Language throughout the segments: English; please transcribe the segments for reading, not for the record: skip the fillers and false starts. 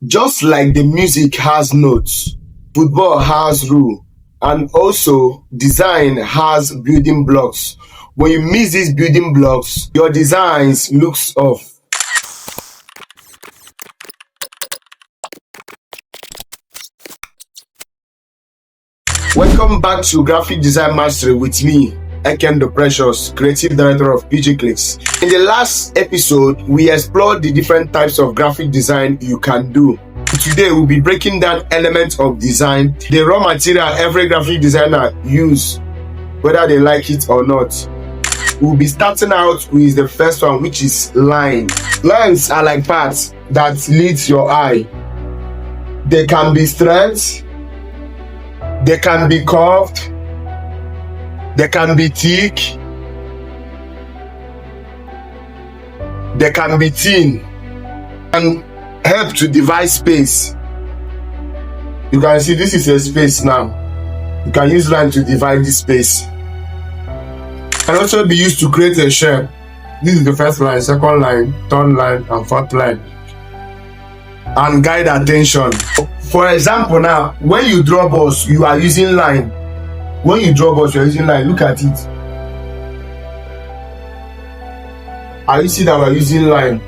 Just like the music has notes, football has rule, and also design has building blocks. When you miss these building blocks, your designs looks off. Welcome back to Graphic Design Mastery with me, Eken the Precious, Creative Director of PG Clicks. In the last episode, we explored the different types of graphic design you can do. Today, we'll be breaking down elements of design, the raw material every graphic designer use, whether they like it or not. We'll be starting out with the first one, which is line. Lines are like paths that leads your eye. They can be straight, they can be curved, they can be thick, they can be thin, and help to divide space. You can see this is a space now. You can use line to divide this space. Can also be used to create a shape. This is the first line, second line, third line, and fourth line. And guide attention. For example, now, when you draw balls, you are using line. When you draw balls, you are using line. Look at it. Are you see that we are using line?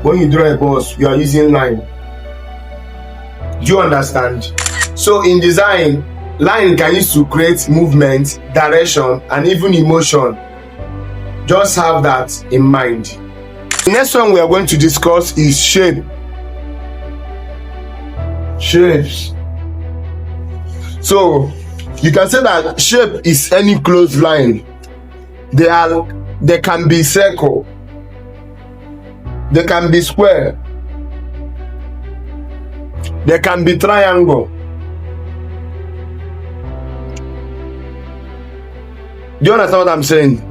When you draw a boss, you are using line. Do you understand? So in design, line can use to create movement, direction, and even emotion. Just have that in mind. The next one we are going to discuss is shape. Shapes. So you can say that shape is any closed line. They can be circle, they can be square, they can be triangle. Do you understand what I'm saying?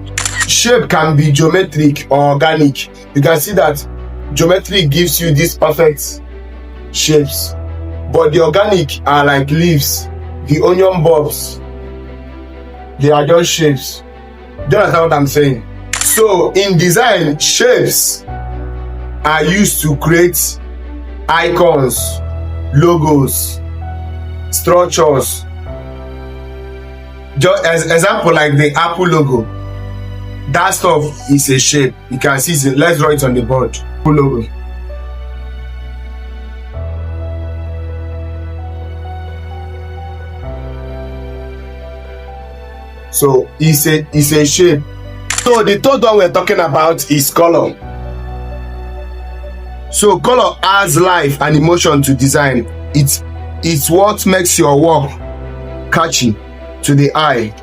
Shape can be geometric or organic. You can see that geometric gives you these perfect shapes, but the organic are like leaves, the onion bulbs. They are just shapes. Do you understand what I'm saying? So in design, shapes are used to create icons, logos, structures. Just as example, like the Apple logo, that stuff is a shape. You can see it. Let's draw it on the board. Apple logo. So it's a shape. So the third one we're talking about is color. So color adds life and emotion to design. It's what makes your work catchy to the eye.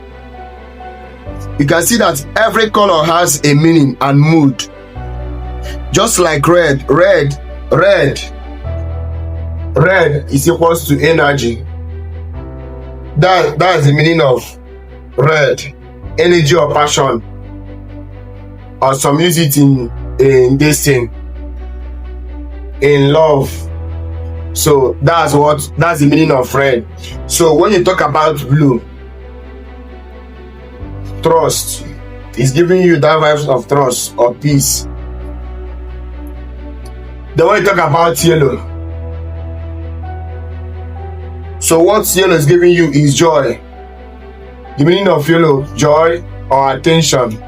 You can see that every color has a meaning and mood. Just like red is equals to energy. That's the meaning of red. Energy or passion. Or some use it in this thing, in love. So that's the meaning of red. So when you talk about blue, trust is giving you that vibes of trust or peace. Then when you talk about yellow, so what yellow is giving you is joy. The meaning of yellow, joy or attention.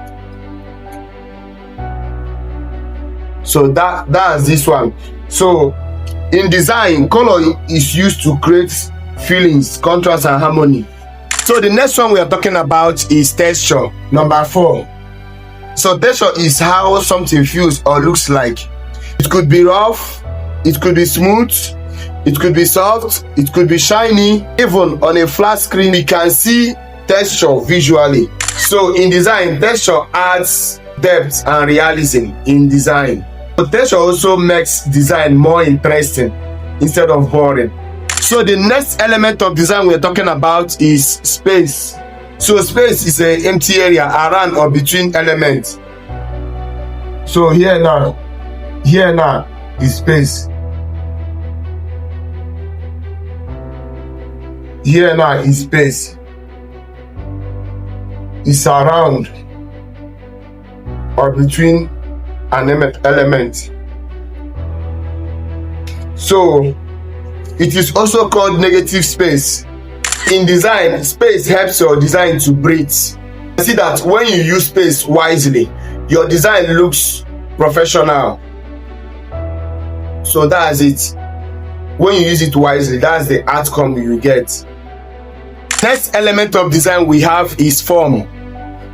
So that's this one. So in design, color is used to create feelings, contrast, and harmony. So the next one we are talking about is texture, number 4. So texture is how something feels or looks like. It could be rough, it could be smooth, it could be soft, it could be shiny. Even on a flat screen, we can see texture visually. So in design, texture adds depth and realism in design. So texture also makes design more interesting instead of boring. So the next element of design we're talking about is space. So space is an empty area around or between elements. So here now is space. Here now is space. It's around or between an element. So it is also called negative space. In design, space helps your design to breathe. See that when you use space wisely, your design looks professional. So that's it. When you use it wisely, that's the outcome you get. Next element of design we have is form.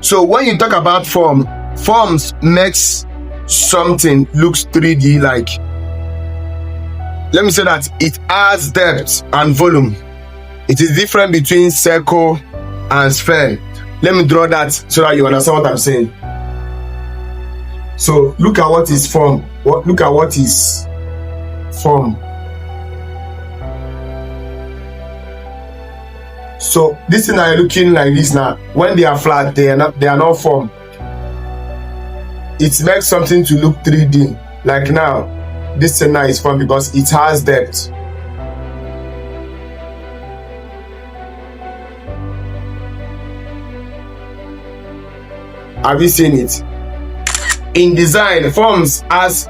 So when you talk about form, forms makes something looks 3D. Like, let me say that it adds depth and volume. It is different between circle and sphere. Let me draw that so that you understand what I'm saying. So look at what is form. Look at what is form. So this thing are looking like this now. When they are flat, they are not form. It makes something to look 3D. Like now, this thing now is form because it has depth. Have you seen it? In design, forms as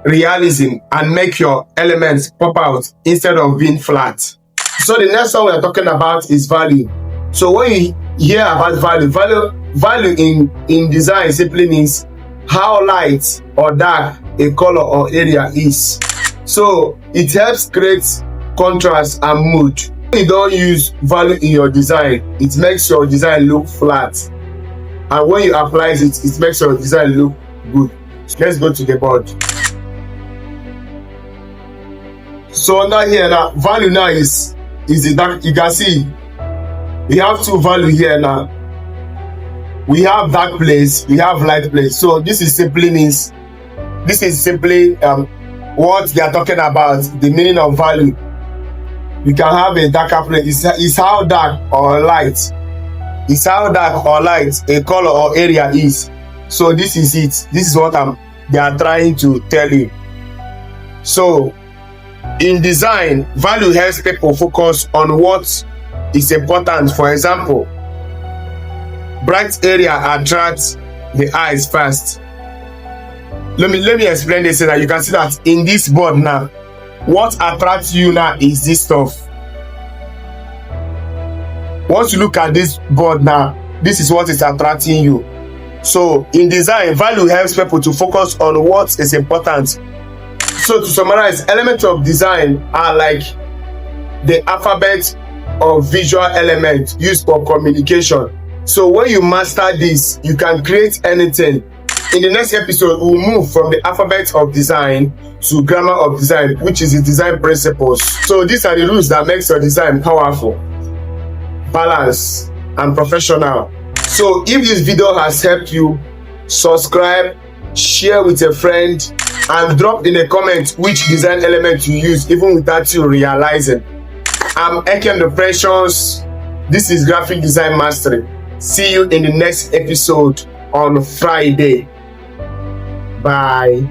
realism and make your elements pop out instead of being flat. So the next one we are talking about is value. So when you hear about value in design simply means how light or dark a color or area is. So it helps create contrast and mood. When you don't use value in your design, it makes your design look flat. And when you apply it, it makes your design look good. So let's go to the board. So now here now, value now is the dark. You can see we have two value here now. We have dark place, we have light place. So this is simply what they are talking about, the meaning of value. You can have a darker place. It's how dark or light. It's how dark or light a color or area is. So this is it. This is what they are trying to tell you. So in design, value helps people focus on what is important. For example, bright area attracts the eyes first. Let me explain this so that you can see that in this board now, what attracts you now is this stuff. Once you look at this board now, this is what is attracting you. So in design, value helps people to focus on what is important. So to summarize, elements of design are like the alphabet of visual elements used for communication. So when you master this, you can create anything. In the next episode, we'll move from the alphabet of design to grammar of design, which is the design principles. So these are the rules that makes your design powerful, balanced, and professional. So if this video has helped you, subscribe, share with a friend, and drop in a comment which design element you use even without you realizing. I'm Ekem the Precious. This is Graphic Design Mastery. See you in the next episode on Friday. Bye.